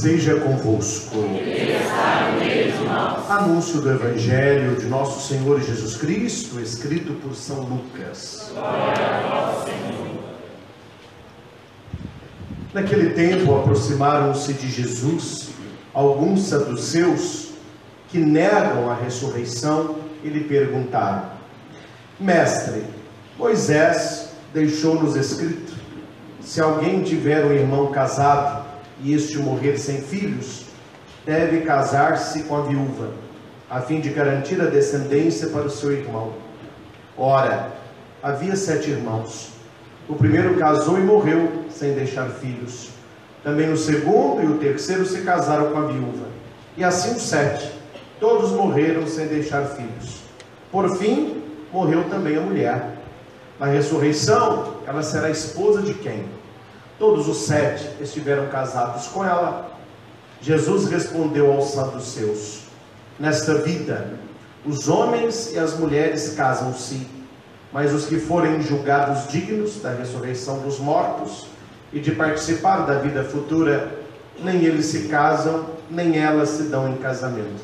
seja convosco. Anúncio do Evangelho de nosso Senhor Jesus Cristo, escrito por São Lucas. Glória a vós, Senhor. Naquele tempo aproximaram-se de Jesus alguns saduceus que negam a ressurreição e lhe perguntaram: Mestre, Moisés deixou-nos escrito: se alguém tiver um irmão casado e este morrer sem filhos, deve casar-se com a viúva, a fim de garantir a descendência para o seu irmão. Ora, havia 7 irmãos. O primeiro casou e morreu sem deixar filhos. Também o segundo e o terceiro se casaram com a viúva. E assim os 7. Todos morreram sem deixar filhos. Por fim, morreu também a mulher. Na ressurreição, ela será esposa de quem? Todos os 7 estiveram casados com ela. Jesus respondeu aos saduceus: nesta vida, os homens e as mulheres casam-se, mas os que forem julgados dignos da ressurreição dos mortos e de participar da vida futura, nem eles se casam, nem elas se dão em casamento.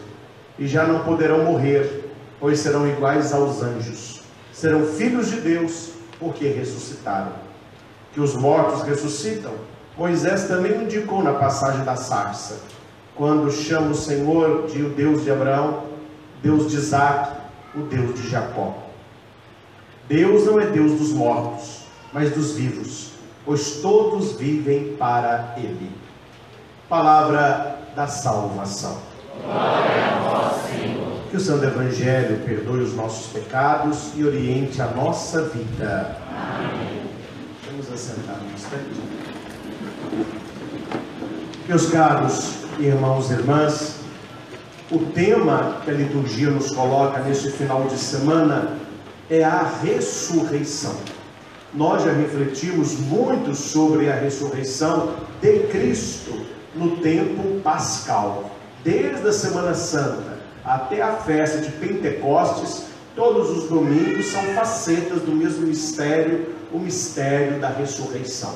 E já não poderão morrer, pois serão iguais aos anjos. Serão filhos de Deus, porque ressuscitaram. Que os mortos ressuscitam, Moisés também indicou na passagem da sarça, quando chama o Senhor de o Deus de Abraão, Deus de Isaac, o Deus de Jacó. Deus não é Deus dos mortos, mas dos vivos, pois todos vivem para Ele. Palavra da salvação. Glória a vós, Senhor. Que o Santo Evangelho perdoe os nossos pecados e oriente a nossa vida. Amém. Vamos assentar um instante. Meus caros irmãos e irmãs, o tema que a liturgia nos coloca neste final de semana é a ressurreição. Nós já refletimos muito sobre a ressurreição de Cristo no tempo pascal. Desde a Semana Santa até a festa de Pentecostes, todos os domingos são facetas do mesmo mistério, o mistério da ressurreição.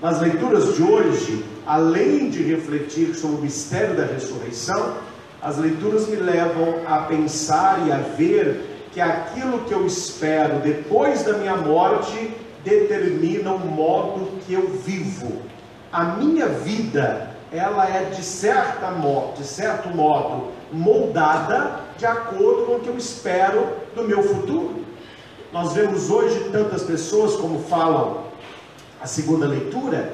Nas leituras de hoje, além de refletir sobre o mistério da ressurreição, as leituras me levam a pensar e a ver que aquilo que eu espero depois da minha morte determina o modo que eu vivo. A minha vida, ela é de certo modo moldada de acordo com o que eu espero do meu futuro. Nós vemos hoje tantas pessoas, como fala a segunda leitura,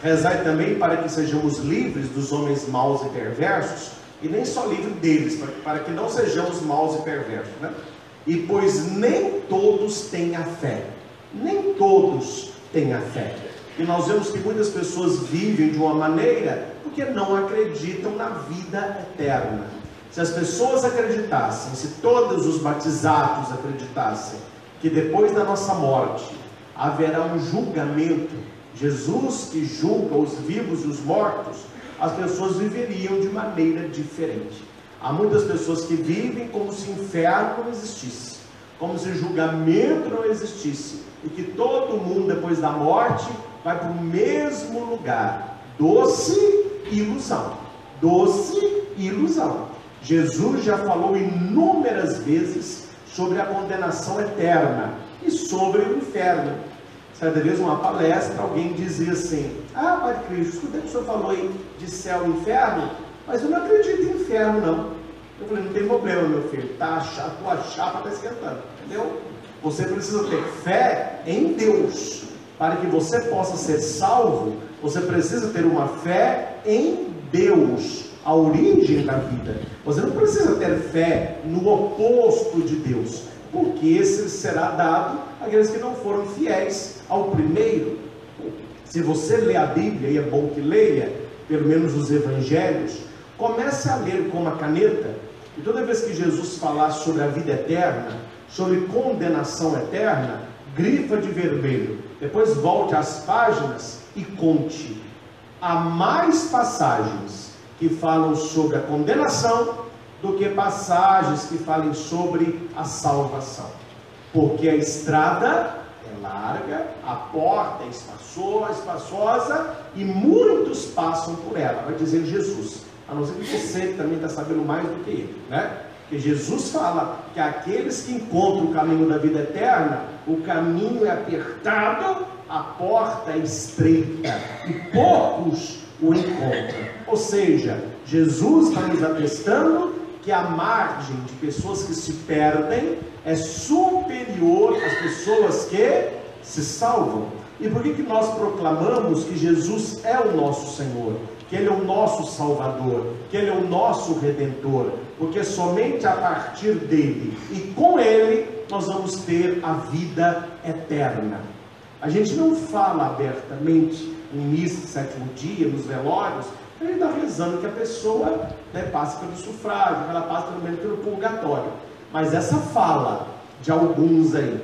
rezai também para que sejamos livres dos homens maus e perversos, e nem só livres deles, para que não sejamos maus e perversos, né? E pois nem todos têm a fé, nem todos têm a fé. E nós vemos que muitas pessoas vivem de uma maneira porque não acreditam na vida eterna. Se as pessoas acreditassem, se todos os batizados acreditassem que depois da nossa morte haverá um julgamento, Jesus que julga os vivos e os mortos, as pessoas viveriam de maneira diferente. Há muitas pessoas que vivem como se inferno não existisse, como se julgamento não existisse, e que todo mundo depois da morte vai para o mesmo lugar. Doce ilusão, doce ilusão. Jesus já falou inúmeras vezes sobre a condenação eterna e sobre o inferno. Certa vez, uma palestra, alguém dizia assim: ah, Padre Cristo, escutei que o senhor falou aí de céu e inferno, mas eu não acredito em inferno, não. Eu falei: não tem problema, meu filho, a tua chapa está esquentando, entendeu? Você precisa ter fé em Deus. Para que você possa ser salvo, você precisa ter uma fé em Deus, a origem da vida. Você não precisa ter fé no oposto de Deus, porque esse será dado àqueles que não foram fiéis ao primeiro. Se você lê a Bíblia, e é bom que leia, pelo menos os Evangelhos, comece a ler com uma caneta, e toda vez que Jesus falar sobre a vida eterna, sobre condenação eterna, grifa de vermelho, depois volte às páginas e conte. Há mais passagens que falam sobre a condenação do que passagens que falem sobre a salvação, porque a estrada é larga, a porta é espaçosa e muitos passam por ela, vai dizer Jesus. A não ser que você também está sabendo mais do que ele, né? Porque Jesus fala que aqueles que encontram o caminho da vida eterna, o caminho é apertado, a porta é estreita e poucos o encontram. Ou seja, Jesus está nos atestando que a margem de pessoas que se perdem é superior às pessoas que se salvam. E por que nós proclamamos que Jesus é o nosso Senhor, que Ele é o nosso Salvador, que Ele é o nosso Redentor? Porque somente a partir dele e com Ele nós vamos ter a vida eterna. A gente não fala abertamente em missa, sétimo dia, nos velórios, a gente está rezando que a pessoa, né, passe pelo sufrágio, que ela passe pelo menos pelo purgatório. Mas essa fala de alguns aí,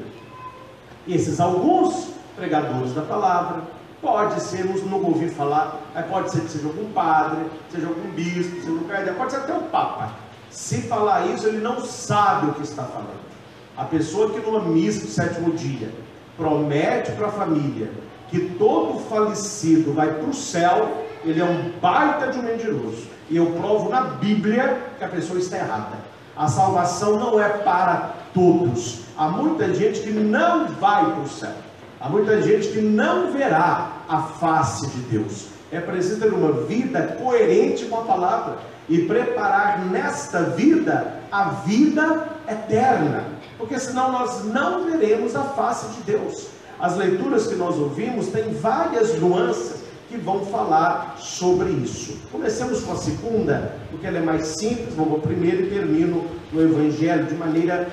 e esses alguns pregadores da palavra, pode ser, não ouvi falar, pode ser que seja algum padre, seja algum bispo, seja um cardeal, pode ser até o papa. Se falar isso, ele não sabe o que está falando. A pessoa que numa missa do sétimo dia promete para a família que todo falecido vai para o céu, ele é um baita de um mentiroso. E eu provo na Bíblia que a pessoa está errada. A salvação não é para todos. Há muita gente que não vai para o céu. Há muita gente que não verá a face de Deus. É preciso ter uma vida coerente com a palavra e preparar nesta vida a vida eterna, porque senão nós não veremos a face de Deus. As leituras que nós ouvimos têm várias nuances que vão falar sobre isso. Comecemos com a segunda, porque ela é mais simples. Vamos ao primeiro e termino no Evangelho de maneira,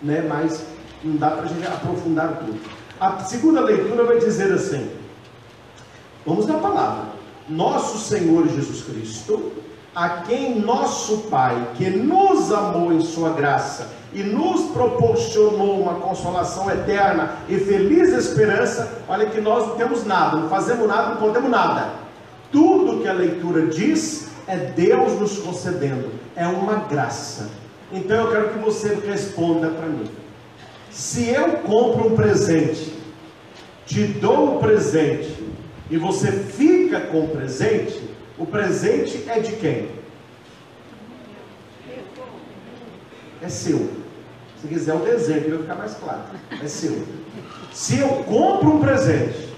né, mais, não dá para a gente aprofundar tudo. A segunda leitura vai dizer assim, vamos na palavra: nosso Senhor Jesus Cristo, a quem nosso Pai, que nos amou em sua graça e nos proporcionou uma consolação eterna e feliz esperança. Olha que nós não temos nada, não fazemos nada, não podemos nada. Tudo que a leitura diz é Deus nos concedendo, é uma graça. Então eu quero que você responda para mim. Se eu compro um presente, te dou um presente e você fica com o presente é de quem? É seu. Se quiser o desenho, vai ficar mais claro. É seu. Se eu compro um presente,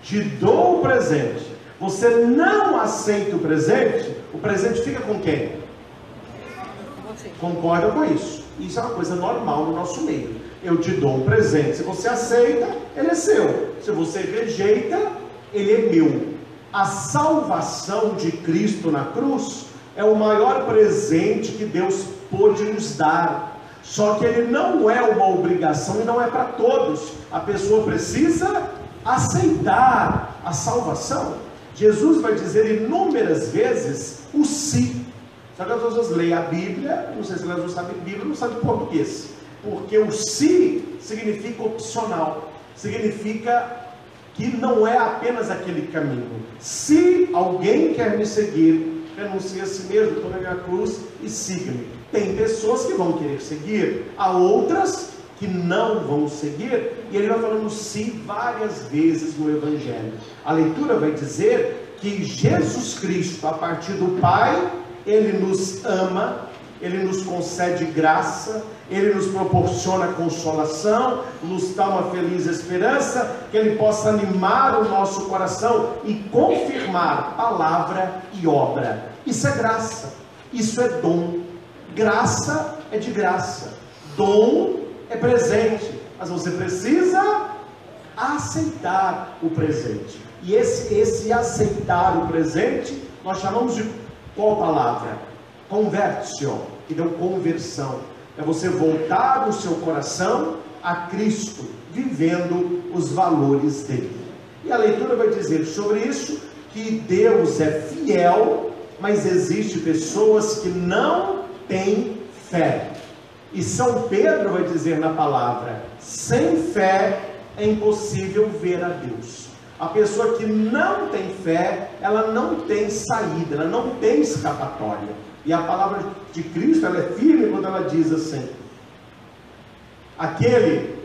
te dou um presente, você não aceita o presente fica com quem? Concorda com isso? Isso é uma coisa normal no nosso meio. Eu te dou um presente, se você aceita, ele é seu. Se você rejeita, ele é meu. A salvação de Cristo na cruz é o maior presente que Deus pôde nos dar. Só que ele não é uma obrigação e não é para todos. A pessoa precisa aceitar a salvação. Jesus vai dizer inúmeras vezes o se. Só que as pessoas leem a Bíblia, não sei se elas não sabem Bíblia, não sabem português. Porque o se significa opcional. Significa que não é apenas aquele caminho. Se alguém quer me seguir, renuncie a si mesmo, tome a minha cruz e siga-me. Tem pessoas que vão querer seguir, há outras que não vão seguir, e ele vai falando sim várias vezes no Evangelho. A leitura vai dizer que Jesus Cristo, a partir do Pai, ele nos ama, ele nos concede graça, ele nos proporciona consolação, nos dá uma feliz esperança, que ele possa animar o nosso coração e confirmar palavra e obra. Isso é graça, isso é dom. Graça é de graça, dom é presente, mas você precisa aceitar o presente. E esse aceitar o presente, nós chamamos de qual palavra? Convertio, que deu conversão. É você voltar o seu coração a Cristo, vivendo os valores dele. E a leitura vai dizer sobre isso, que Deus é fiel, mas existe pessoas que não têm fé. E São Pedro vai dizer na palavra: sem fé é impossível ver a Deus. A pessoa que não tem fé, ela não tem saída, ela não tem escapatória. E a palavra de Cristo, ela é firme quando ela diz assim: aquele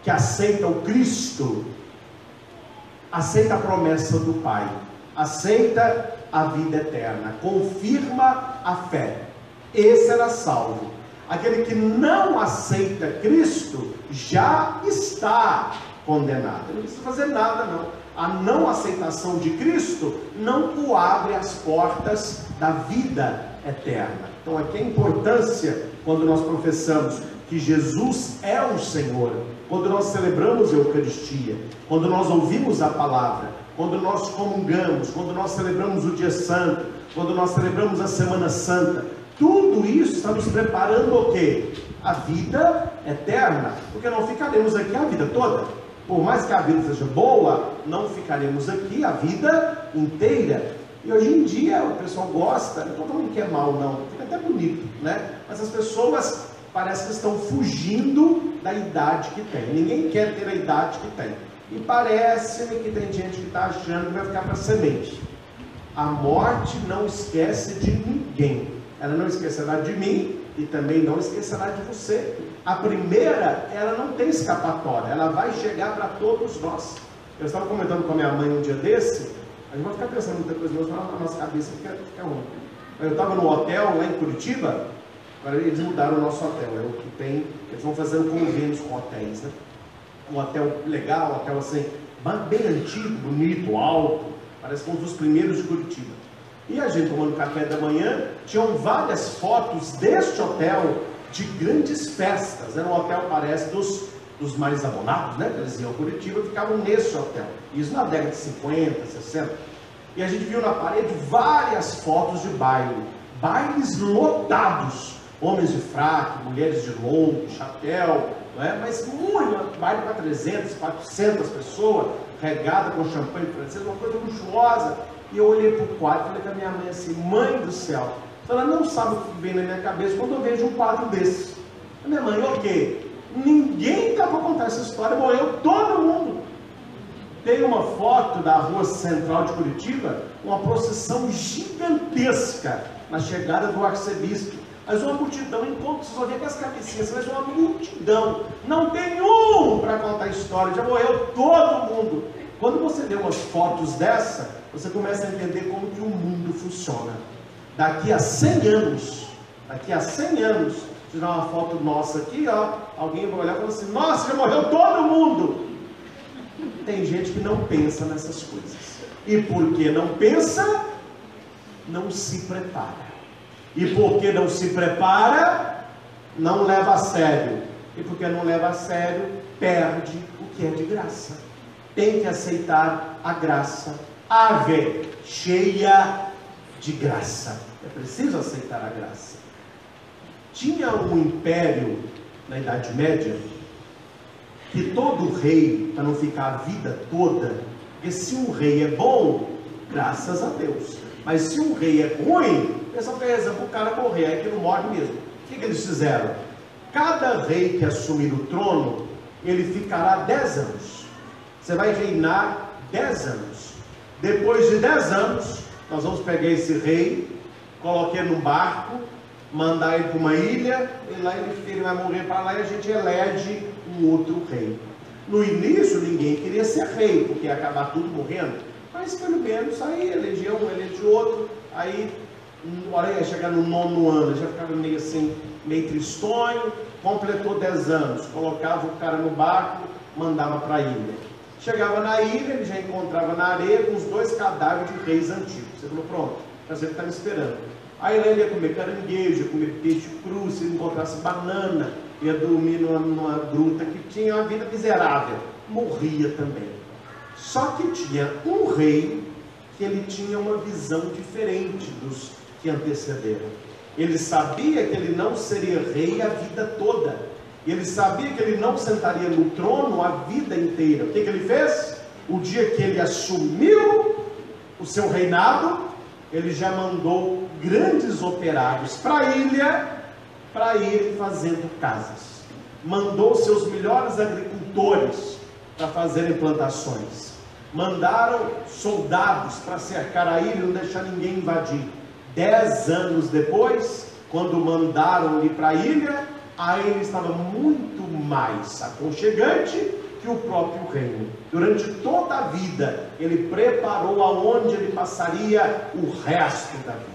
que aceita o Cristo, aceita a promessa do Pai, aceita a vida eterna, confirma a fé. Esse era salvo. Aquele que não aceita Cristo já está condenado. Ele não precisa fazer nada, não. A não aceitação de Cristo não coabre as portas da vida eterna. Então aqui a importância, quando nós professamos que Jesus é o Senhor, quando nós celebramos a Eucaristia, quando nós ouvimos a palavra, quando nós comungamos, quando nós celebramos o Dia Santo, quando nós celebramos a Semana Santa, tudo isso está nos preparando o quê? A vida eterna, porque não ficaremos aqui a vida toda. Por mais que a vida seja boa, não ficaremos aqui a vida inteira. E hoje em dia o pessoal gosta, não estou falando que é mal não, fica até bonito, né? Mas as pessoas parece que estão fugindo da idade que tem. Ninguém quer ter a idade que tem. E parece-me que tem gente que está achando que vai ficar para semente. A morte não esquece de ninguém. Ela não esquecerá de mim e também não esquecerá de você. A primeira, ela não tem escapatória, ela vai chegar para todos nós. Eu estava comentando com a minha mãe um dia desse, a gente vai ficar pensando muita coisa, mas na nossa cabeça fica ruim. Eu estava no hotel lá em Curitiba, agora eles mudaram o nosso hotel, é o que tem, eles vão fazendo convênios com hotéis, né? Um hotel legal, um hotel assim, bem antigo, bonito, alto, parece que um dos primeiros de Curitiba. E a gente tomando café da manhã, tinham várias fotos deste hotel, de grandes festas. Era um hotel, parece, dos mais abonados, né? Eles iam a Curitiba e ficavam nesse hotel. Isso na década de 50, 60. E a gente viu na parede várias fotos de baile. Bailes lotados. Homens de fraque, mulheres de longo, chapéu, não é? Mas muito, baile para 300, 400 pessoas, regada com champanhe francês, uma coisa luxuosa. E eu olhei para o quadro e falei com a minha mãe assim, mãe do céu, ela não sabe o que vem na minha cabeça quando eu vejo um quadro desse. A minha mãe, o quê? Ninguém está para contar essa história, morreu todo mundo. Tem uma foto da rua central de Curitiba, uma procissão gigantesca na chegada do arcebispo. Mas uma multidão, enquanto você só vê com as cabecinhas, mas uma multidão. Não tem um para contar a história, já morreu todo mundo. Quando você vê umas fotos dessa, você começa a entender como que o mundo funciona. Daqui a 100 anos, se tiver uma foto nossa aqui, ó, alguém vai olhar e falar assim, nossa, já morreu todo mundo. Tem gente que não pensa nessas coisas. E porque não pensa, não se prepara. E porque não se prepara, não leva a sério. E porque não leva a sério, perde o que é de graça. Tem que aceitar a graça. Ave, cheia de graça. É preciso aceitar a graça. Tinha um império na Idade Média que todo rei, para não ficar a vida toda, porque se um rei é bom, graças a Deus, mas se um rei é ruim, o pessoal quer rezar para o cara morrer, aí que não morre mesmo. O que eles fizeram? Cada rei que assumir o trono, ele ficará 10 anos. Você vai reinar 10 anos. Depois de 10 anos, nós vamos pegar esse rei, colocar ele num barco, mandar ele para uma ilha, e lá ele vai morrer para lá e a gente elege um outro rei. No início ninguém queria ser rei, porque ia acabar tudo morrendo, mas pelo menos aí elegeu um, elegeu outro, aí na hora ia chegar no 9º ano, já ficava meio assim, meio tristonho, completou 10 anos, colocava o cara no barco, mandava para a ilha. Chegava na ilha, ele já encontrava na areia com os 2 cadáveres de reis antigos. Você falou, pronto, você está me esperando. Aí ele ia comer caranguejo, ia comer peixe cru, se ele encontrasse banana, ia dormir numa gruta que tinha uma vida miserável. Morria também. Só que tinha um rei que ele tinha uma visão diferente dos que antecederam. Ele sabia que ele não seria rei a vida toda. Ele sabia que ele não sentaria no trono a vida inteira. O que ele fez? O dia que ele assumiu o seu reinado, ele já mandou grandes operários para a ilha, para ir fazendo casas. Mandou seus melhores agricultores para fazerem plantações. Mandaram soldados para cercar a ilha e não deixar ninguém invadir. 10 anos depois, quando mandaram ir para a ilha, a ele estava muito mais aconchegante que o próprio reino. Durante toda a vida, ele preparou aonde ele passaria o resto da vida.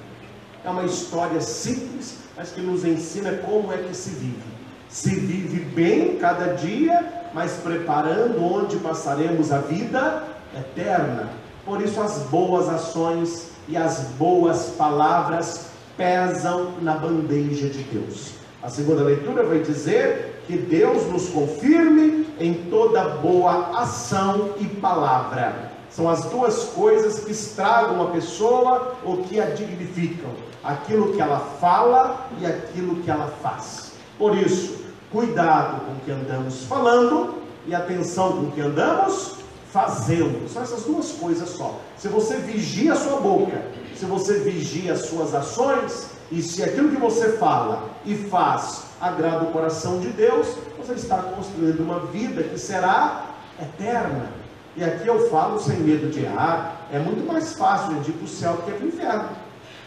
É uma história simples, mas que nos ensina como é que se vive. Se vive bem cada dia, mas preparando onde passaremos a vida eterna. Por isso as boas ações e as boas palavras pesam na bandeja de Deus. A segunda leitura vai dizer que Deus nos confirme em toda boa ação e palavra. São as duas coisas que estragam a pessoa ou que a dignificam. Aquilo que ela fala e aquilo que ela faz. Por isso, cuidado com o que andamos falando e atenção com o que andamos fazendo. São essas duas coisas só. Se você vigia a sua boca, se você vigia as suas ações, e se aquilo que você fala e faz agrada o coração de Deus, você está construindo uma vida que será eterna. E aqui eu falo sem medo de errar. É muito mais fácil ir para o céu do que para o inferno,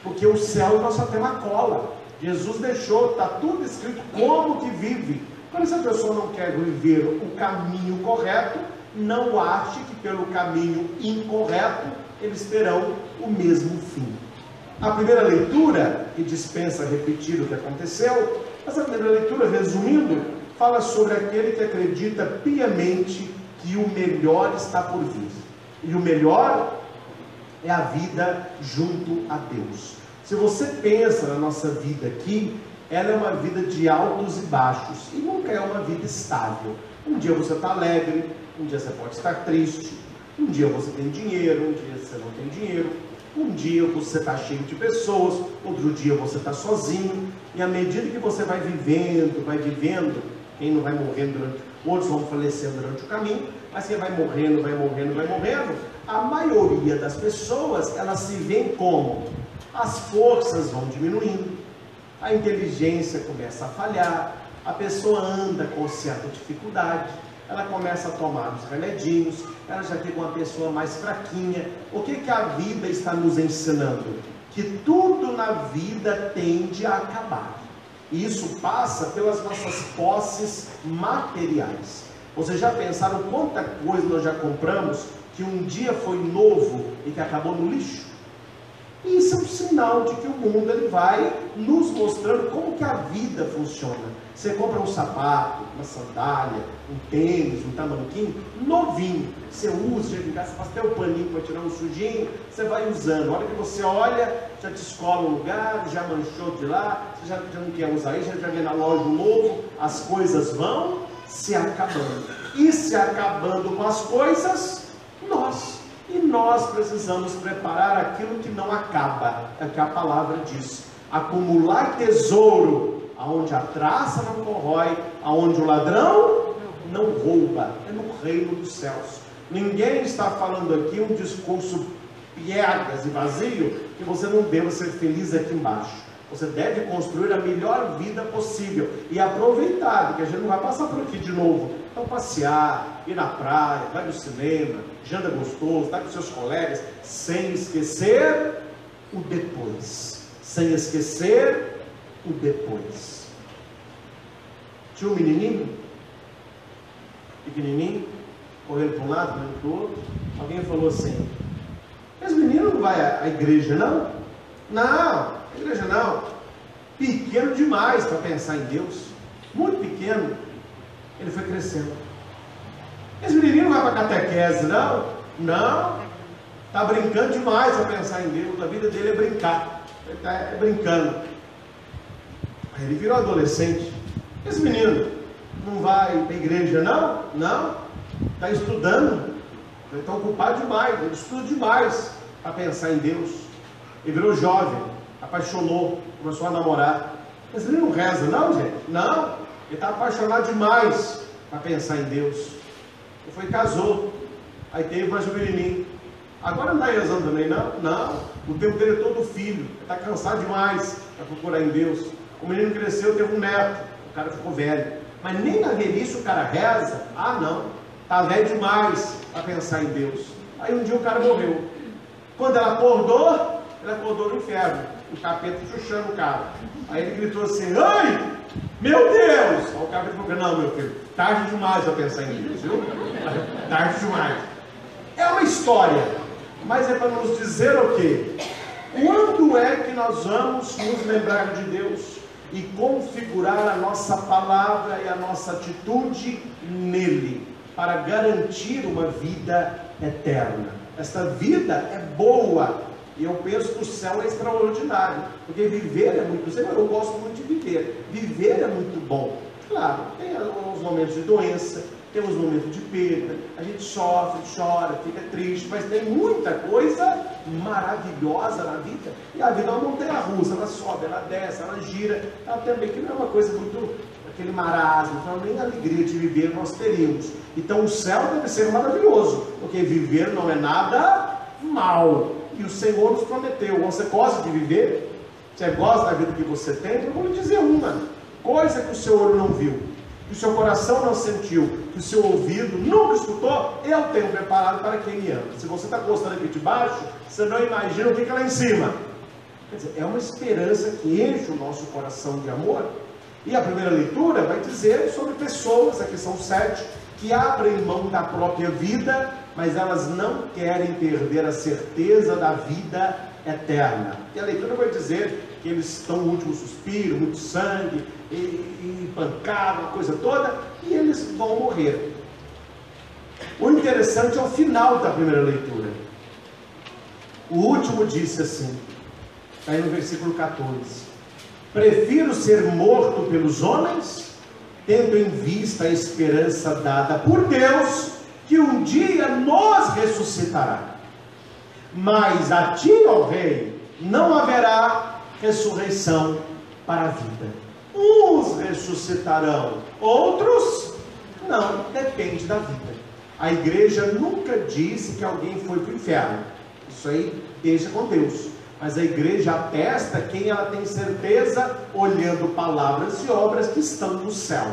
porque o céu nós só temos a cola. Jesus deixou, está tudo escrito como que vive. Quando essa pessoa não quer viver o caminho correto, não ache que pelo caminho incorreto eles terão o mesmo fim. A primeira leitura, que dispensa repetir o que aconteceu, essa primeira leitura, resumindo, fala sobre aquele que acredita piamente que o melhor está por vir. E o melhor é a vida junto a Deus. Se você pensa na nossa vida aqui, ela é uma vida de altos e baixos, e nunca é uma vida estável. Um dia você está alegre, um dia você pode estar triste, um dia você tem dinheiro, um dia você não tem dinheiro, um dia você está cheio de pessoas, outro dia você está sozinho, e à medida que você vai vivendo, quem não vai morrendo outros vão falecendo durante o caminho, mas quem vai morrendo, a maioria das pessoas, elas se veem como? As forças vão diminuindo, a inteligência começa a falhar, a pessoa anda com certa dificuldade, ela começa a tomar os remedinhos, ela já fica uma pessoa mais fraquinha. O que a vida está nos ensinando? Que tudo na vida tende a acabar. E isso passa pelas nossas posses materiais. Vocês já pensaram quanta coisa nós já compramos que um dia foi novo e que acabou no lixo? Isso é um sinal de que o mundo ele vai nos mostrando como que a vida funciona. Você compra um sapato, uma sandália, um tênis, um tamanquinho, novinho. Você usa, chega em casa, você faz até o paninho para tirar um sujinho, você vai usando. A hora que você olha, já descola o lugar, já manchou de lá, você já não quer usar isso, já vem na loja um novo, as coisas vão se acabando. E se acabando com as coisas, nós. E nós precisamos preparar aquilo que não acaba, é o que a palavra diz. Acumular tesouro, aonde a traça não corrói, aonde o ladrão não rouba. É no reino dos céus. Ninguém está falando aqui um discurso piegas e vazio, que você não deva ser feliz aqui embaixo. Você deve construir a melhor vida possível e aproveitar, porque a gente não vai passar por aqui de novo. Então passear, ir na praia, vai no cinema, janta gostoso, está com seus colegas, sem esquecer o depois. Sem esquecer o depois. Tinha um menininho, pequenininho, correndo para um lado, correndo para o outro. Alguém falou assim: esse menino não vai à igreja não? Não, igreja não. Pequeno demais para pensar em Deus. Muito pequeno. Ele foi crescendo. Esse menininho não vai para catequese não? Não. Está brincando demais para pensar em Deus. A vida dele é brincar. Ele está brincando. Aí ele virou adolescente. Esse menino não vai para a igreja não? Não. Está estudando. Ele está ocupado demais. Ele estuda demais para pensar em Deus. Ele virou jovem. Apaixonou. Começou a namorar. Esse menino não reza não, gente? Não. Ele está apaixonado demais para pensar em Deus. Ele foi e casou. Aí teve mais um menininho. Agora não está rezando também, não? Não. O tempo dele é todo filho. Ele está cansado demais para procurar em Deus. O menino cresceu, teve um neto. O cara ficou velho. Mas nem na velhice o cara reza. Ah, não. Está velho demais para pensar em Deus. Aí um dia o cara morreu. Quando ela acordou, ele acordou no inferno. O capeta chuchando o cara. Aí ele gritou assim: ai! Meu Deus! O cara falou, não, meu filho, tarde demais para pensar em Deus, viu? Tarde demais. É uma história, mas é para nos dizer o quê? Quando é que nós vamos nos lembrar de Deus e configurar a nossa palavra e a nossa atitude nele, para garantir uma vida eterna? Esta vida é boa, e eu penso que o céu é extraordinário, porque viver é muito, eu gosto muito de viver é muito bom. Claro, tem uns momentos de doença, tem uns momentos de perda, a gente sofre, chora, fica triste, mas tem muita coisa maravilhosa na vida, e a vida é uma montanha-russa, ela sobe, ela desce, ela gira, ela também, que não é uma coisa muito, aquele marasmo, então nem a alegria de viver nós teríamos. Então o céu deve ser maravilhoso, porque viver não é nada mal, e o Senhor nos prometeu. Você gosta de viver? Você gosta da vida que você tem? Eu vou lhe dizer uma coisa que o seu olho não viu, que o seu coração não sentiu, que o seu ouvido nunca escutou, eu tenho preparado para quem me ama. Se você está gostando aqui de baixo, você não imagina o que fica lá em cima. Quer dizer, é uma esperança que enche o nosso coração de amor. E a primeira leitura vai dizer sobre pessoas, aqui são 7, que abrem mão da própria vida, mas elas não querem perder a certeza da vida eterna. E a leitura vai dizer que eles estão no último suspiro, muito sangue, e pancada, uma coisa toda, e eles vão morrer. O interessante é o final da primeira leitura. O último disse assim, está aí no versículo 14: prefiro ser morto pelos homens, tendo em vista a esperança dada por Deus, que um dia nos ressuscitará. Mas a ti, ó rei, não haverá ressurreição para a vida. Uns ressuscitarão, outros não, depende da vida. A igreja nunca disse que alguém foi para o inferno, isso aí deixa com Deus. Mas a igreja atesta quem ela tem certeza, olhando palavras e obras que estão no céu.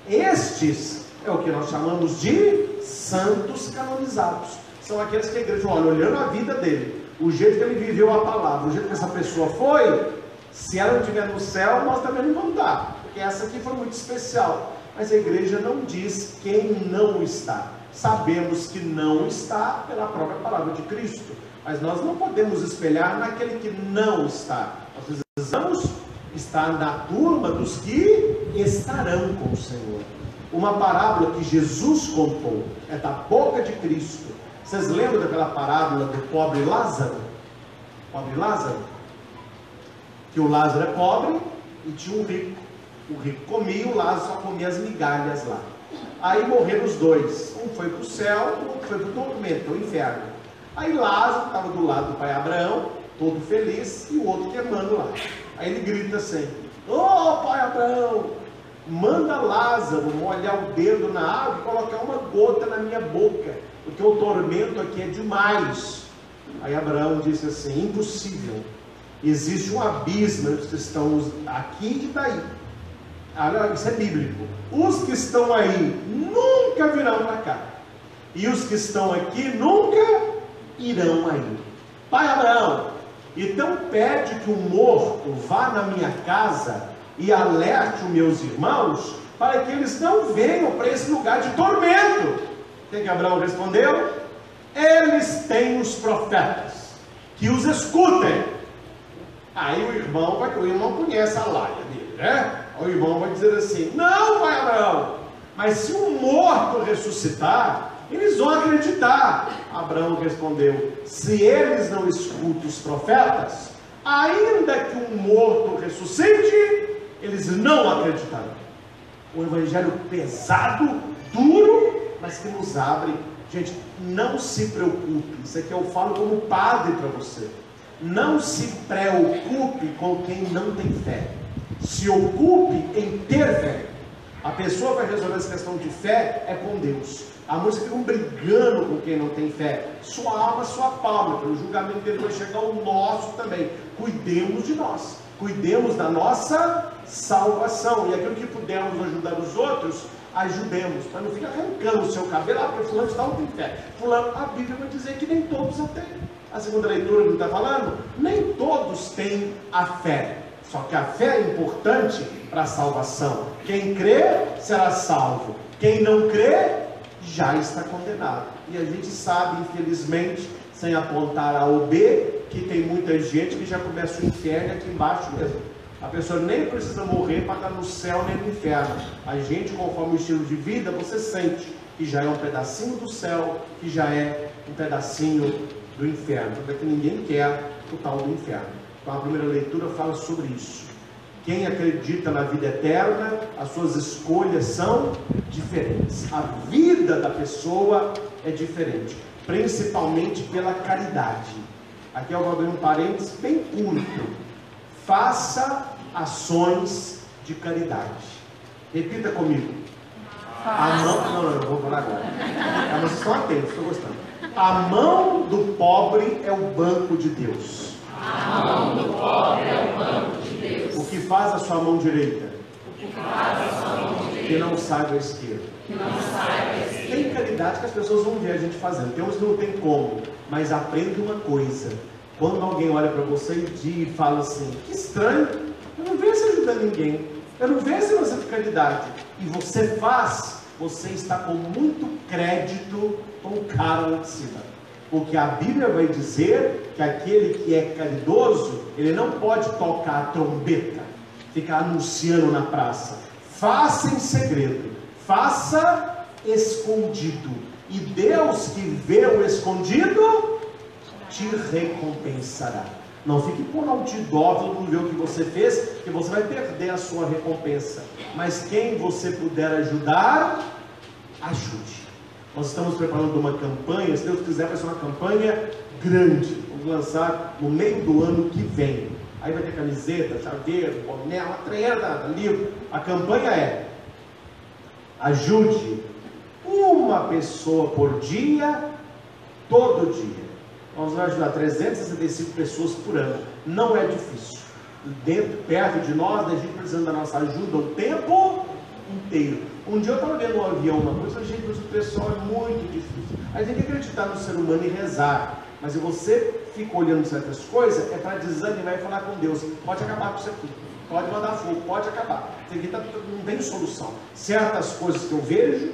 Estes é o que nós chamamos de santos canonizados. São aqueles que a igreja olha, olhando a vida dele, o jeito que ele viveu a palavra, o jeito que essa pessoa foi. Se ela não estiver no céu, nós também não vamos estar, porque essa aqui foi muito especial. Mas a igreja não diz quem não está. Sabemos que não está pela própria palavra de Cristo, mas nós não podemos espelhar naquele que não está. Nós precisamos estar na turma dos que estarão com o Senhor. Uma parábola que Jesus contou, é da boca de Cristo. Vocês lembram daquela parábola do pobre Lázaro? Pobre Lázaro? Que o Lázaro é pobre e tinha um rico. O rico comia, o Lázaro só comia as migalhas lá. Aí morreram os dois. Um foi para o céu, o outro foi para o tormento, o inferno. Aí Lázaro estava do lado do pai Abraão, todo feliz, e o outro queimando lá. Aí ele grita assim: ô pai Abraão, manda Lázaro molhar o dedo na água e colocar uma gota na minha boca, porque o tormento aqui é demais. Aí Abraão disse assim: impossível. Existe um abismo entre os que estão aqui e daí. Olha, isso é bíblico. Os que estão aí nunca virão para cá, e os que estão aqui nunca irão aí. Pai Abraão, então pede que um morto vá na minha casa e alerte os meus irmãos, para que eles não venham para esse lugar de tormento. O que Abraão respondeu? Eles têm os profetas, que os escutem. Aí o irmão conhece a laia dele, né? O irmão vai dizer assim: não, pai Abraão, mas se um morto ressuscitar, eles vão acreditar. Abraão respondeu: se eles não escutam os profetas, ainda que um morto ressuscite, eles não acreditarão. Um evangelho pesado, duro, mas que nos abre. Gente, não se preocupe, isso aqui eu falo como padre para você. Não se preocupe com quem não tem fé. Se ocupe em ter fé. A pessoa vai resolver essa questão de fé é com Deus. Há muitos que ficam brigando com quem não tem fé. Sua alma, sua palma, pelo julgamento dele vai chegar o nosso também. Cuidemos de nós, cuidemos da nossa salvação, e aquilo que pudermos ajudar os outros, ajudemos, para não ficar arrancando o seu cabelo. Ah, porque fulano não tem fé. Fulano, a Bíblia vai dizer que nem todos a têm. A segunda leitura que está falando, nem todos têm a fé. Só que a fé é importante para a salvação. Quem crê será salvo. Quem não crê já está condenado. E a gente sabe, infelizmente, sem apontar A ou B, que tem muita gente que já começa o inferno aqui embaixo mesmo. A pessoa nem precisa morrer para estar no céu nem no inferno. A gente, conforme o estilo de vida, você sente que já é um pedacinho do céu, que já é um pedacinho do inferno. Porque ninguém quer o tal do inferno. Então a primeira leitura fala sobre isso. Quem acredita na vida eterna, as suas escolhas são diferentes. A vida da pessoa é diferente, principalmente pela caridade. Aqui eu vou abrir um parênteses bem curto. Faça ações de caridade. Repita comigo. A mão, não, eu vou falar agora. Mas vocês estão atentos, estou gostando. A mão do pobre é o banco de Deus. A mão do pobre é o banco de Deus. O que faz a sua mão direita? O que faz a sua mão direita? Que não saiba a esquerda. Que não saiba a esquerda. Tem caridade que as pessoas vão ver a gente fazendo. Tem uns que não tem como, mas aprende uma coisa. Quando alguém olha para você e fala assim, que estranho, eu não vejo você ajudando ninguém, eu não vejo você fazendo caridade, e você faz, você está com muito crédito com o cara lá de cima. Porque a Bíblia vai dizer que aquele que é caridoso, ele não pode tocar a trombeta, ficar anunciando na praça. Faça em segredo, faça escondido, e Deus que vê o escondido te recompensará. Não fique por outdoor, todo mundo vê o que você fez, que você vai perder a sua recompensa. Mas quem você puder ajudar, ajude. Nós estamos preparando uma campanha, se Deus quiser vai ser uma campanha grande. Vamos lançar no meio do ano que vem. Aí vai ter camiseta, chaveiro, boné, uma treinada, livro. A campanha é: ajude uma pessoa por dia, todo dia. Nós vamos ajudar 365 pessoas por ano. Não é difícil. Perto de nós, a gente precisando da nossa ajuda o tempo inteiro. Um dia eu estava vendo um avião, uma coisa, gente, mas o pessoal é muito difícil. A gente tem que acreditar no ser humano e rezar. Mas se você fica olhando certas coisas, é para desanimar e falar com Deus: pode acabar com isso aqui, pode mandar fogo, pode acabar. Isso aqui não tem solução. Certas coisas que eu vejo,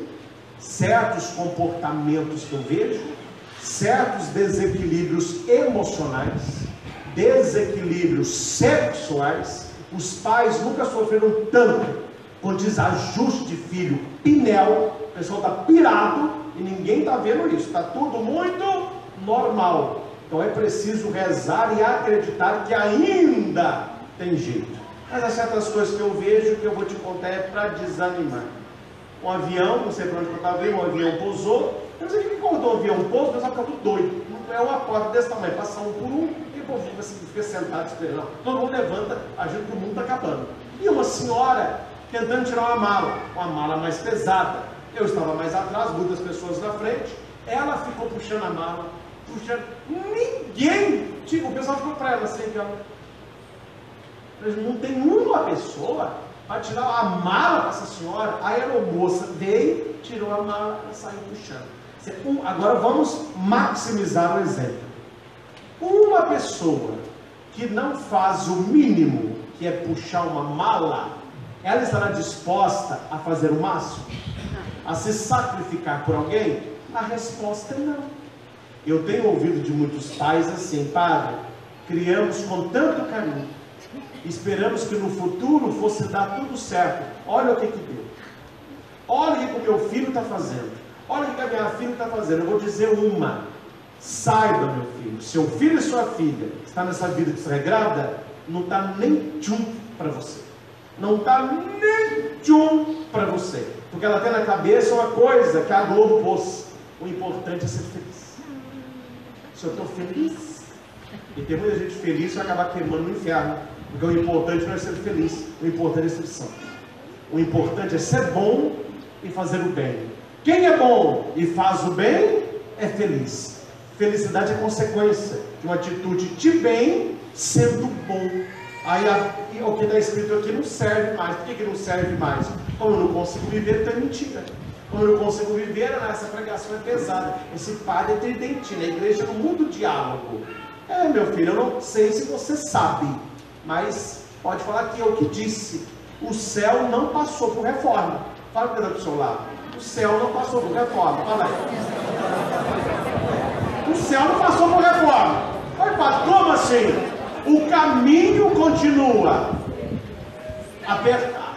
certos comportamentos que eu vejo, certos desequilíbrios emocionais, desequilíbrios sexuais. Os pais nunca sofreram tanto com desajuste de filho, pinel. O pessoal está pirado e ninguém está vendo isso, está tudo muito normal. Então é preciso rezar e acreditar que ainda tem jeito. Mas há certas coisas que eu vejo que eu vou te contar é para desanimar. Um avião, não sei para onde eu estava vendo, um avião pousou. Eu não sei o que acordou o avião pouso, o pessoal fica tudo doido. Não é uma porta desse tamanho, passa um por um, e o povo fica sentado esperando. Todo mundo levanta, agindo que o mundo está acabando. E uma senhora tentando tirar uma mala mais pesada. Eu estava mais atrás, muitas pessoas na frente. Ela ficou puxando a mala, puxando. Ninguém, tipo, o pessoal ficou para ela assim, não tem uma pessoa para tirar a mala para essa senhora. A aeromoça veio, tirou a mala e saiu puxando. Agora vamos maximizar o exemplo. Uma pessoa que não faz o mínimo, que é puxar uma mala, ela estará disposta a fazer o máximo? A se sacrificar por alguém? A resposta é não. Eu tenho ouvido de muitos pais assim: padre, criamos com tanto carinho, esperamos que no futuro fosse dar tudo certo. Olha o que deu. Olha o que o meu filho está fazendo. Olha o que a minha filha está fazendo. Eu vou dizer uma: saiba, meu filho, seu filho e sua filha está nessa vida desregrada, não está nem tchum para você. Não está nem tchum para você. Porque ela tem na cabeça uma coisa que a Globo pôs: o importante é ser feliz. Se eu estou feliz, e tem muita gente feliz, vai acabar queimando no inferno. Porque o importante não é ser feliz, o importante é ser santo. O importante é ser bom e fazer o bem. Quem é bom e faz o bem é feliz. Felicidade é consequência de uma atitude de bem sendo bom. Aí o que está escrito aqui não serve mais. Por que não serve mais? Como eu não consigo viver, então é mentira. Como eu não consigo viver, essa pregação é pesada. Esse padre é tridentina, a igreja é muito diálogo. Meu filho, eu não sei se você sabe, mas Pode falar que eu que disse. O céu não passou por reforma. Fala para o seu lado. O céu não passou por reforma. Fala aí. O céu não passou por reforma. Como assim? O caminho continua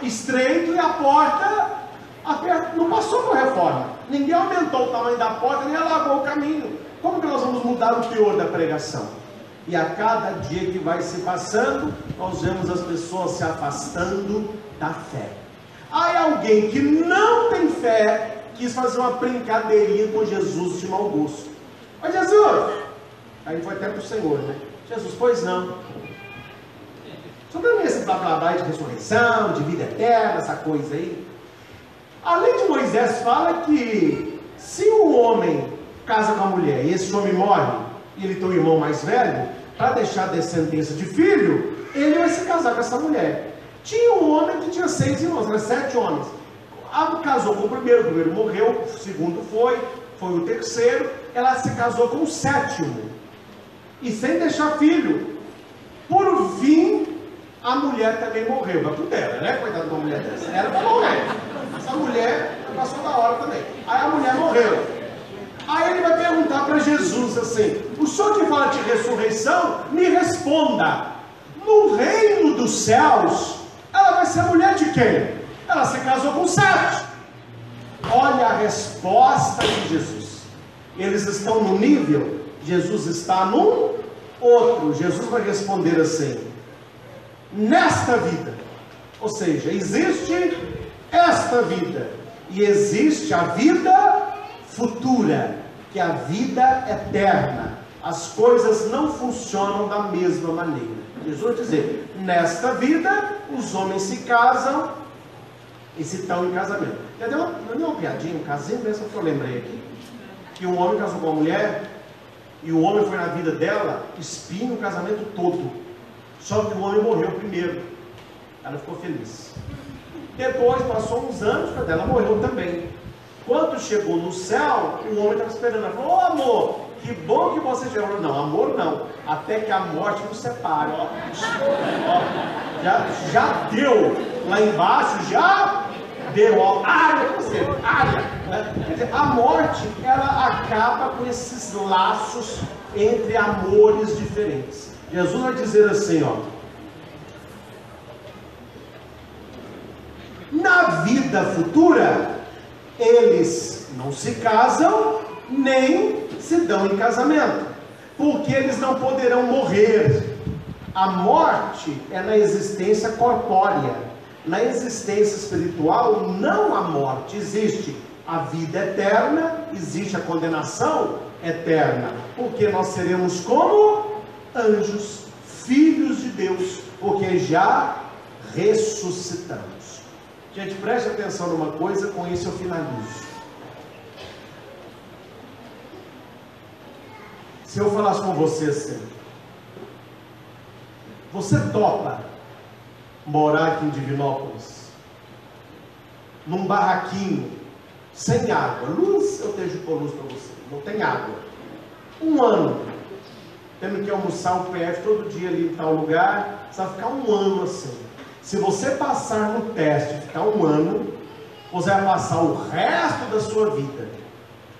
estreito e a porta aberta. Não passou por reforma. Ninguém aumentou o tamanho da porta, nem alargou o caminho. Como que nós vamos mudar o teor da pregação? E a cada dia que vai se passando, nós vemos as pessoas se afastando da fé. Aí alguém que não tem fé quis fazer uma brincadeirinha com Jesus de mau gosto. Mas Jesus, aí foi até para o Senhor, né? Jesus, pois não. Sobre esse blá blá blá de ressurreição, de vida eterna, essa coisa aí. A lei de Moisés fala que se um homem casa com a mulher e esse homem morre, e ele tem um irmão mais velho, para deixar descendência de filho, ele vai se casar com essa mulher. Tinha um homem que tinha 6 irmãos, né? 7 homens. Casou com o primeiro morreu, o segundo foi o terceiro, ela se casou com o 7º, e sem deixar filho. Por fim, a mulher também morreu, mas tudo dela, né? Coitada da mulher dessa, ela vai morrer. Essa mulher passou da hora também. Aí a mulher morreu. Aí ele vai perguntar para Jesus assim: o senhor que fala de ressurreição, me responda. No reino dos céus, ela vai ser mulher de quem? Ela se casou com 7. Olha a resposta de Jesus. Eles estão no nível, Jesus está num outro. Jesus vai responder assim: nesta vida. Ou seja, existe esta vida e existe a vida futura, que é a vida eterna. As coisas não funcionam da mesma maneira. Jesus vai dizer: nesta vida os homens se casam e se estão em casamento. Já deu uma piadinha, um casinho mesmo que eu lembrei aqui, que um homem casou com uma mulher e o homem foi na vida dela espinho o casamento todo, só que o homem morreu primeiro. Ela ficou feliz. Depois passou uns anos, a dela morreu também. Quando chegou no céu, o homem estava esperando. Ela falou: ô amor, que bom que você chegou. Não, amor não, até que a morte nos separe. Ó, já deu lá embaixo, já deu. Ó, área, Quer dizer, a morte, ela acaba com esses laços entre amores diferentes. Jesus vai dizer assim, ó: na vida futura, eles não se casam, nem se dão em casamento, porque eles não poderão morrer. A morte é na existência corpórea. Na existência espiritual, não há morte, existe a vida eterna, existe a condenação eterna, porque nós seremos como anjos, filhos de Deus, porque já ressuscitamos. Gente, preste atenção numa coisa, com isso eu finalizo. Se eu falasse com você assim: você topa morar aqui em Divinópolis, num barraquinho, sem água, luz, eu deixo por luz para você, não tem água, 1 ano, tendo que almoçar o PF todo dia ali em tal lugar, você vai ficar 1 ano assim. Se você passar no teste e ficar 1 ano, você vai passar o resto da sua vida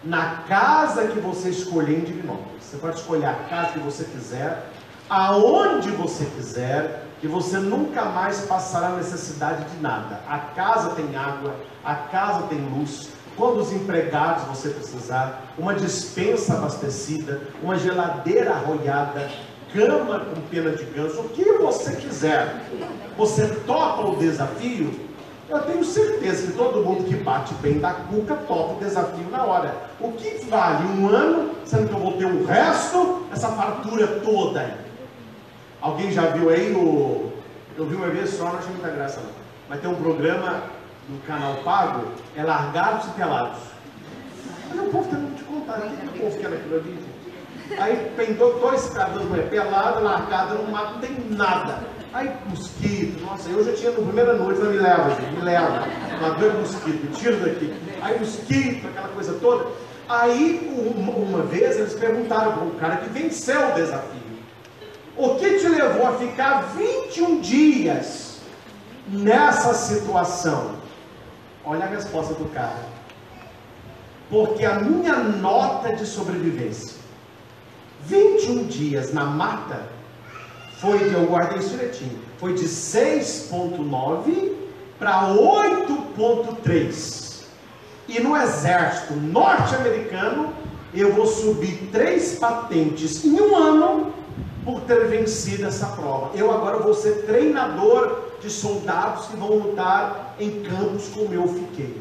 na casa que você escolher em Divinópolis. Você pode escolher a casa que você quiser, aonde você quiser, e você nunca mais passará necessidade de nada. A casa tem água, a casa tem luz, quando os empregados você precisar, uma despensa abastecida, uma geladeira arroiada, cama com pena de ganso, o que você quiser. Você topa o desafio? Eu tenho certeza que todo mundo que bate bem da cuca topa o desafio na hora. O que vale 1 ano, sendo que eu vou ter o resto, essa fartura toda aí? Alguém já viu aí eu vi uma vez só, não achei muita graça não, mas tem um programa no canal pago, é Largados e Pelados. Mas o povo tem que te contar, o que o povo quer naquilo ali, gente? Aí tem 2 caras, mulher pelada, largada no mato, não tem nada. Aí mosquito, nossa, eu já tinha na primeira noite, me leva, gente, me leva, uma grande mosquito, me tira daqui. Aí mosquito, aquela coisa toda. Aí uma vez eles perguntaram para um cara que venceu o desafio: O que te levou a ficar 21 dias nessa situação? Olha a resposta do cara. Porque a minha nota de sobrevivência, 21 dias na mata, foi de, eu guardei isso direitinho, foi de 6,9 para 8,3. E no exército norte-americano, eu vou subir 3 patentes em um ano por ter vencido essa prova. Eu agora vou ser treinador de soldados que vão lutar em campos como eu fiquei.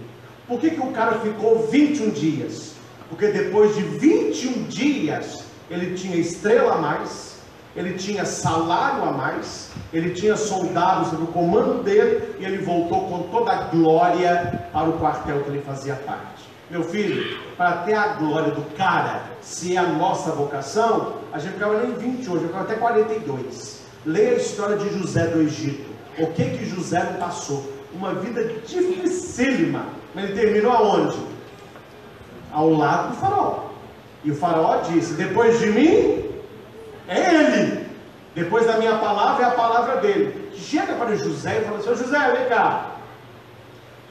Por que o cara ficou 21 dias? Porque depois de 21 dias, ele tinha estrela a mais, ele tinha salário a mais, ele tinha soldados no comando dele, e ele voltou com toda a glória para o quartel que ele fazia parte. Meu filho, para ter a glória do cara, se é a nossa vocação, a gente ficava nem 20 hoje, ficava até 42. Leia a história de José do Egito. O que José não passou? Uma vida dificílima. Mas ele terminou aonde? Ao lado do faraó. E o faraó disse: depois de mim, é ele. Depois da minha palavra, é a palavra dele. Chega para José e fala assim: ô José, vem cá.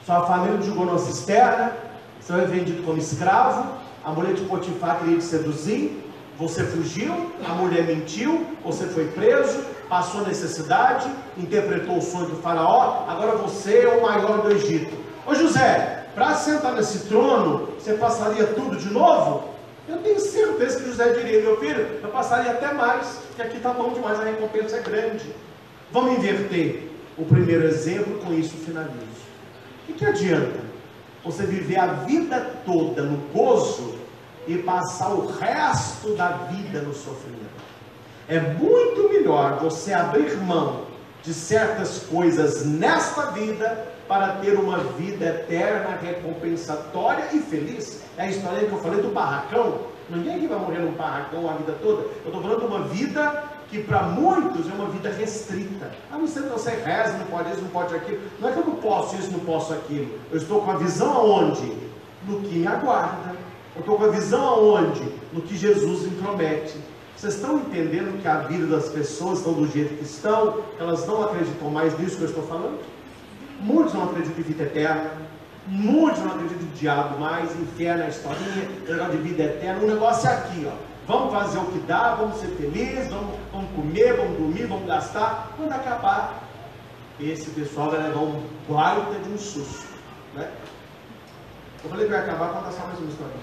Sua família te jogou numa cisterna, você foi vendido como escravo, a mulher de Potifar queria te seduzir, você fugiu, a mulher mentiu, você foi preso, passou necessidade, interpretou o sonho do faraó, agora você é o maior do Egito. Ô José, para sentar nesse trono, você passaria tudo de novo? Eu tenho certeza que José diria: meu filho, eu passaria até mais, que aqui está bom demais, a recompensa é grande. Vamos inverter o primeiro exemplo, com isso finalizo. O que adianta você viver a vida toda no gozo e passar o resto da vida no sofrimento? É muito melhor você abrir mão de certas coisas nesta vida para ter uma vida eterna, recompensatória e feliz. É a história que eu falei do barracão. Ninguém aqui vai morrer num barracão a vida toda. Eu estou falando de uma vida que para muitos é uma vida restrita. Ah, você reza, não pode isso, não pode aquilo. Não é que eu não posso isso, não posso aquilo. Eu estou com a visão aonde? No que me aguarda. Eu estou com a visão aonde? No que Jesus me promete. Vocês estão entendendo que a vida das pessoas estão do jeito que estão? Elas não acreditam mais nisso que eu estou falando? Muitos não acreditam em vida eterna. Muitos não acreditam em diabo mais, inferno, a historinha, negócio de vida eterna. O negócio é aqui, ó. Vamos fazer o que dá, vamos ser felizes, vamos comer, vamos dormir, vamos gastar. Quando acabar, esse pessoal vai levar um baita de um susto, né? Eu falei que vai acabar, conta só mais uma história.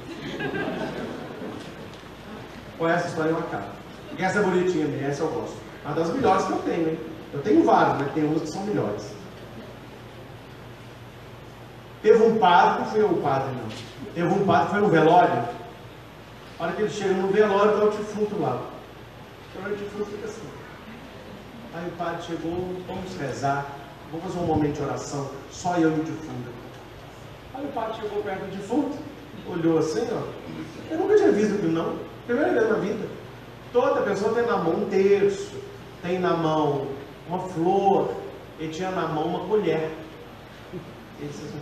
Qual é essa história? Eu acabo. Porque essa é bonitinha mesmo, essa eu gosto. Uma das melhores que eu tenho, hein? Eu tenho várias, mas tem umas que são melhores. Teve um padre, não fui eu o padre não. Teve um padre que foi no velório. A hora que ele chega no velório, está o defunto lá. Então o defunto fica assim. Aí o padre chegou: vamos rezar, vamos fazer um momento de oração, só eu e o defunto. Aí o padre chegou perto do defunto, olhou assim, ó. Eu nunca tinha visto aquilo não. Primeira vez na vida. Toda pessoa tem na mão um terço, tem na mão uma flor, ele tinha na mão uma colher. Ele disse assim.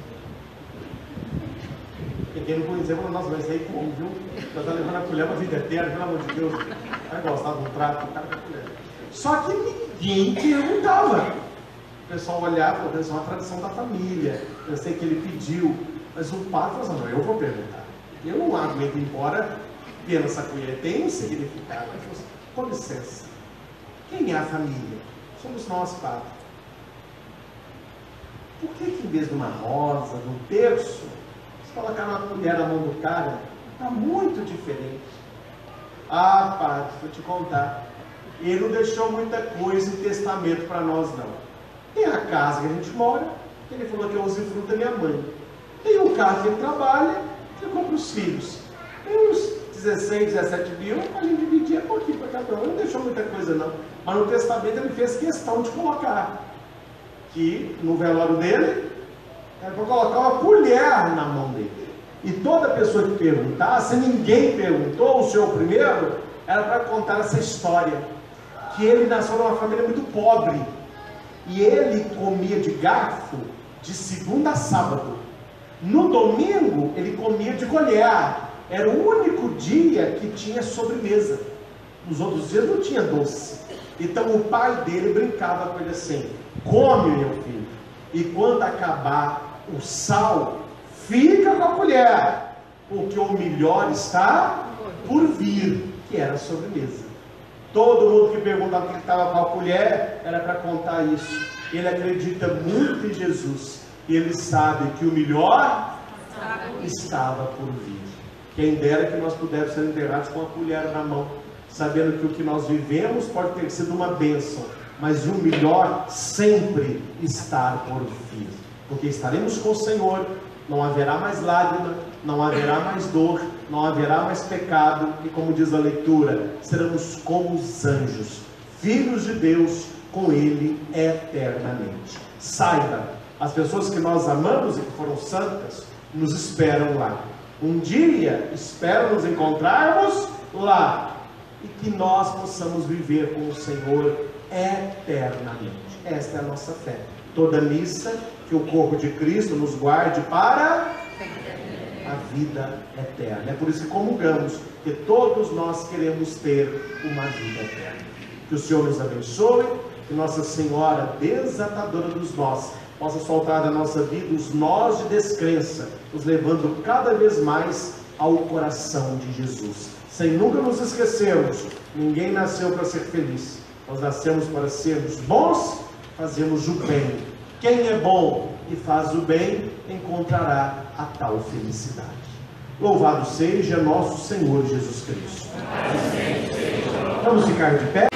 Quem não conhecia, falou: nossa, mas isso aí como, viu? Já está levando a colher para a vida eterna, pelo amor de Deus. Vai gostar de um prato com cara com a colher. Só que ninguém perguntava. O pessoal olhava e falou: isso é uma tradição da família. Eu sei que ele pediu. Mas o padre falou assim: não, eu vou perguntar. Eu não aguento ir embora pela essa colher. Tem um significado. Ele falou assim: com licença. Quem é a família? Somos nós, padre. Por que em vez de uma rosa, de um terço, colocar uma colher na mão do cara? Está muito diferente. Ah, padre, vou te contar. Ele não deixou muita coisa em testamento para nós, não. Tem a casa que a gente mora, que ele falou que é o usufruto da minha mãe. Tem um carro que ele trabalha, que ficou para os filhos. Tem uns 16, 17 mil, a gente dividia pouquinho para cada um. Ele não deixou muita coisa, não. Mas no testamento ele fez questão de colocar que no velório dele era para colocar uma colher na mão dele. E toda pessoa que perguntasse, ninguém perguntou, o senhor primeiro, era para contar essa história. Que ele nasceu numa família muito pobre. E ele comia de garfo de segunda a sábado. No domingo, ele comia de colher. Era o único dia que tinha sobremesa. Nos outros dias não tinha doce. Então o pai dele brincava com ele assim: come, meu filho, e quando acabar o sal, fica com a colher, porque o melhor está por vir, que era a sobremesa. Todo mundo que perguntava o que estava com a colher era para contar isso. Ele acredita muito em Jesus e ele sabe que o melhor estava por vir. Quem dera que nós pudéssemos ser enterrados com a colher na mão, sabendo que o que nós vivemos pode ter sido uma bênção, mas o melhor sempre está por vir, porque estaremos com o Senhor. Não haverá mais lágrima, não haverá mais dor, não haverá mais pecado, e como diz a leitura, seremos como os anjos, filhos de Deus, com Ele eternamente. Saiba, as pessoas que nós amamos e que foram santas, nos esperam lá. Um dia, espero nos encontrarmos lá, e que nós possamos viver com o Senhor eternamente. Esta é a nossa fé. Toda missa, que o corpo de Cristo nos guarde para a vida eterna. É por isso que comungamos, que todos nós queremos ter uma vida eterna. Que o Senhor nos abençoe, que Nossa Senhora, desatadora dos nós, possa soltar da nossa vida os nós de descrença, nos levando cada vez mais ao coração de Jesus. Sem nunca nos esquecermos, ninguém nasceu para ser feliz. Nós nascemos para sermos bons, fazemos o bem. Quem é bom e faz o bem, encontrará a tal felicidade. Louvado seja nosso Senhor Jesus Cristo. Vamos ficar de pé.